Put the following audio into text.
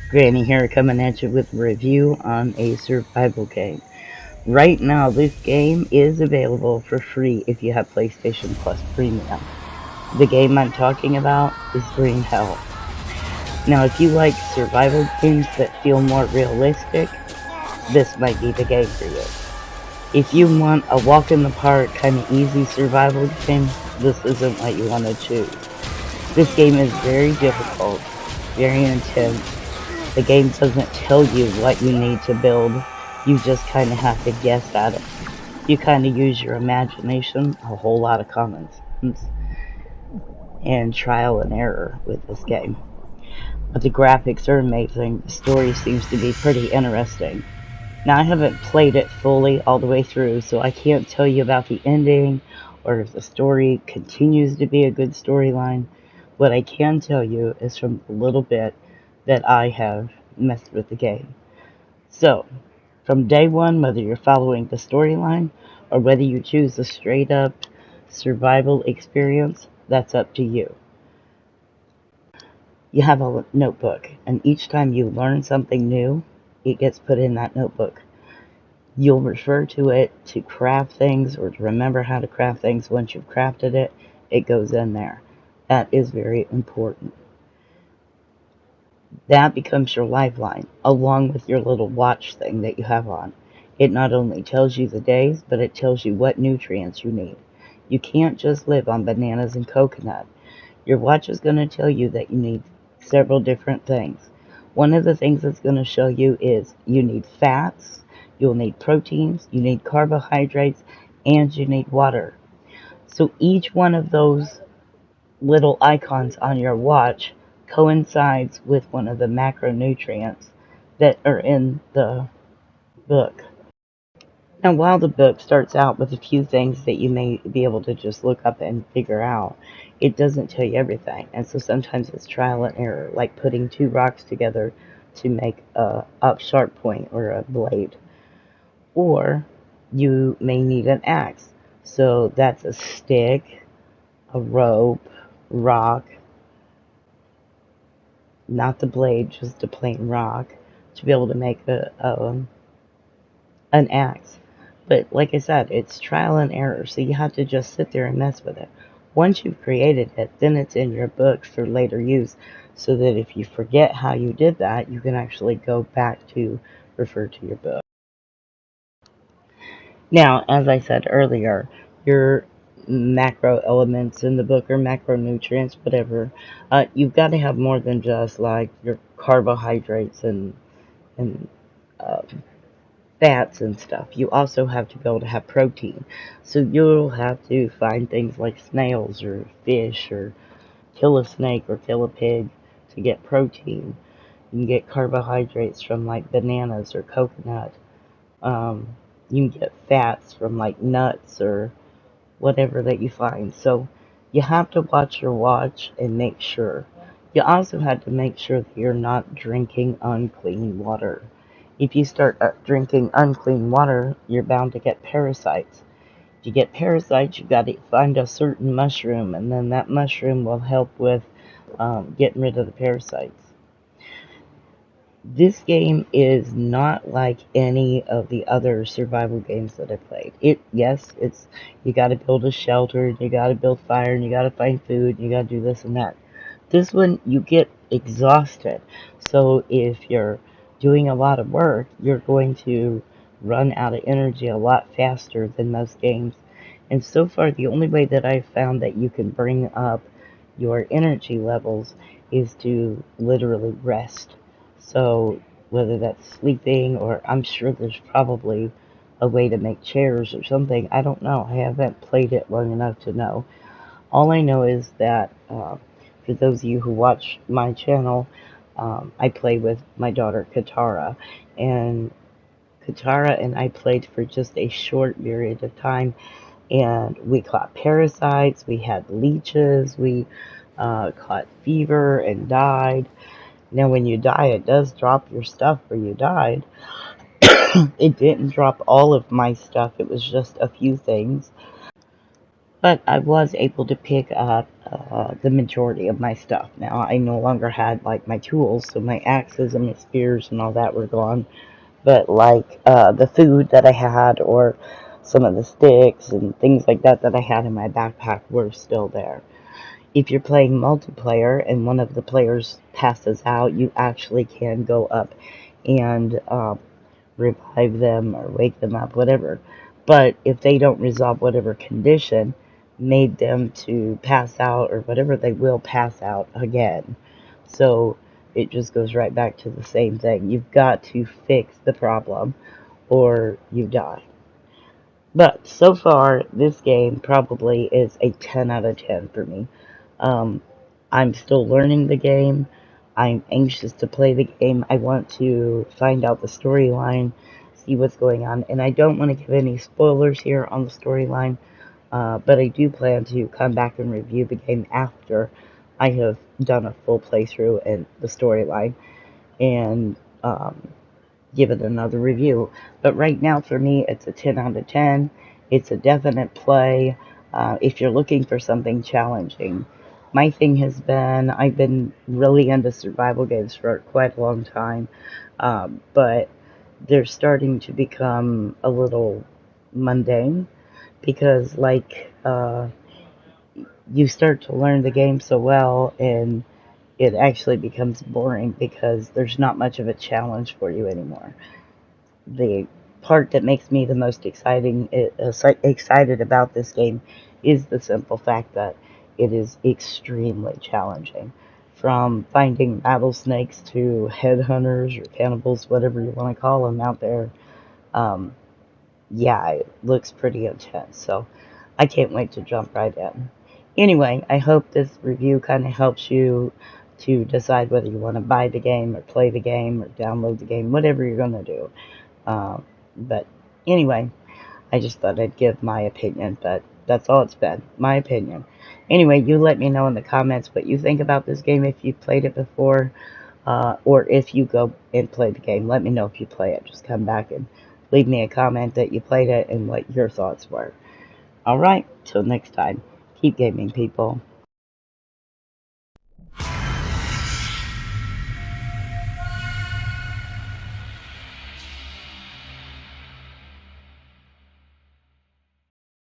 Granny here coming at you with a review on a survival game. Right now, this game is available for free if you have PlayStation Plus Premium. The game I'm talking about is Green Hell. Now, if you like survival games that feel more realistic, this might be the game for you. If you want a walk in the park, kind of easy survival game, this isn't what you want to choose. This game is very difficult, very intense. The game doesn't tell you what you need to build. You just kind of have to guess at it. You kind of use your imagination, a whole lot of common sense, and trial and error with this game. But the graphics are amazing. The story seems to be pretty interesting. Now, I haven't played it fully all the way through, so I can't tell you about the ending or if the story continues to be a good storyline. What I can tell you is from the little bit that I have messed with the game. So, from day one, whether you're following the storyline or whether you choose a straight up survival experience, that's up to you. You have a notebook, and each time you learn something new, it gets put in that notebook. You'll refer to it to craft things or to remember how to craft things. Once you've crafted it, it goes in there. That is very important. That becomes your lifeline, along with your little watch thing that you have on. It not only tells you the days, but it tells you what nutrients you need. You can't just live on bananas and coconut. Your watch is going to tell you that you need several different things. One of the things it's going to show you is you need fats, you'll need proteins, you need carbohydrates, and you need water. So each one of those little icons on your watch coincides with one of the macronutrients that are in the book. Now, while the book starts out with a few things that you may be able to just look up and figure out, it doesn't tell you everything. And so sometimes it's trial and error, like putting two rocks together to make a sharp point or a blade. Or you may need an axe. So that's a stick, a rope, rock, not the blade, just a plain rock, to be able to make an axe. But like I said, it's trial and error, so you have to just sit there and mess with it. Once you've created it, then it's in your book for later use, so that if you forget how you did that, you can actually go back to refer to your book. Now, as I said earlier, your macro elements in the book or macronutrients, whatever, you've got to have more than just like your carbohydrates and uh, fats and stuff. You also have to be able to have protein. So you'll have to find things like snails or fish or kill a snake or kill a pig to get protein. You can get carbohydrates from like bananas or coconut. You can get fats from like nuts or whatever that you find. So you have to watch your watch and make sure. You also have to make sure that you're not drinking unclean water. If you start drinking unclean water, you're bound to get parasites. If you get parasites, you've got to find a certain mushroom, and then that mushroom will help with getting rid of the parasites. This game is not like any of the other survival games that I played. It's you got to build a shelter, you got to build fire, and you got to find food, and you got to do this and that. This one you get exhausted. So if you're doing a lot of work, you're going to run out of energy a lot faster than most games. And so far, the only way that I've found that you can bring up your energy levels is to literally rest. So whether that's sleeping or I'm sure there's probably a way to make chairs or something. I don't know. I haven't played it long enough to know. All I know is that for those of you who watch my channel, I play with my daughter Katara, and Katara and I played for just a short period of time, and we caught parasites, we had leeches, we caught fever and died. Now, when you die, it does drop your stuff where you died. It didn't drop all of my stuff, it was just a few things. but I was able to pick up the majority of my stuff. Now, I no longer had, like, my tools, so my axes and my spears and all that were gone, but, like, the food that I had, or some of the sticks and things like that that I had in my backpack were still there. If you're playing multiplayer and one of the players passes out, you actually can go up and revive them or wake them up, whatever. But if they don't resolve whatever condition made them to pass out or whatever, they will pass out again. So it just goes right back to the same thing. You've got to fix the problem or you die. But so far, this game probably is a 10 out of 10 for me. Um, I'm still learning the game. I'm anxious to play the game. I want to find out the storyline, see what's going on, and I don't want to give any spoilers here on the storyline, but I do plan to come back and review the game after I have done a full playthrough and the storyline, and give it another review. But right now, for me, it's a 10 out of 10. It's a definite play if you're looking for something challenging. My thing has been, I've been really into survival games for quite a long time, but they're starting to become a little mundane because, like, you start to learn the game so well and it actually becomes boring because there's not much of a challenge for you anymore. The part that makes me the most excited about this game is the simple fact that it is extremely challenging. From finding rattlesnakes to headhunters or cannibals, whatever you want to call them out there, yeah, it looks pretty intense. So I can't wait to jump right in. Anyway, I hope this review kind of helps you to decide whether you want to buy the game or play the game or download the game, whatever you're going to do. But anyway, I just thought I'd give my opinion, but that's all it's been, my opinion. Anyway, you let me know in the comments what you think about this game if you've played it before, or if you go and play the game. Let me know if you play it. Just come back and leave me a comment that you played it and what your thoughts were. Alright, till next time. Keep gaming, people.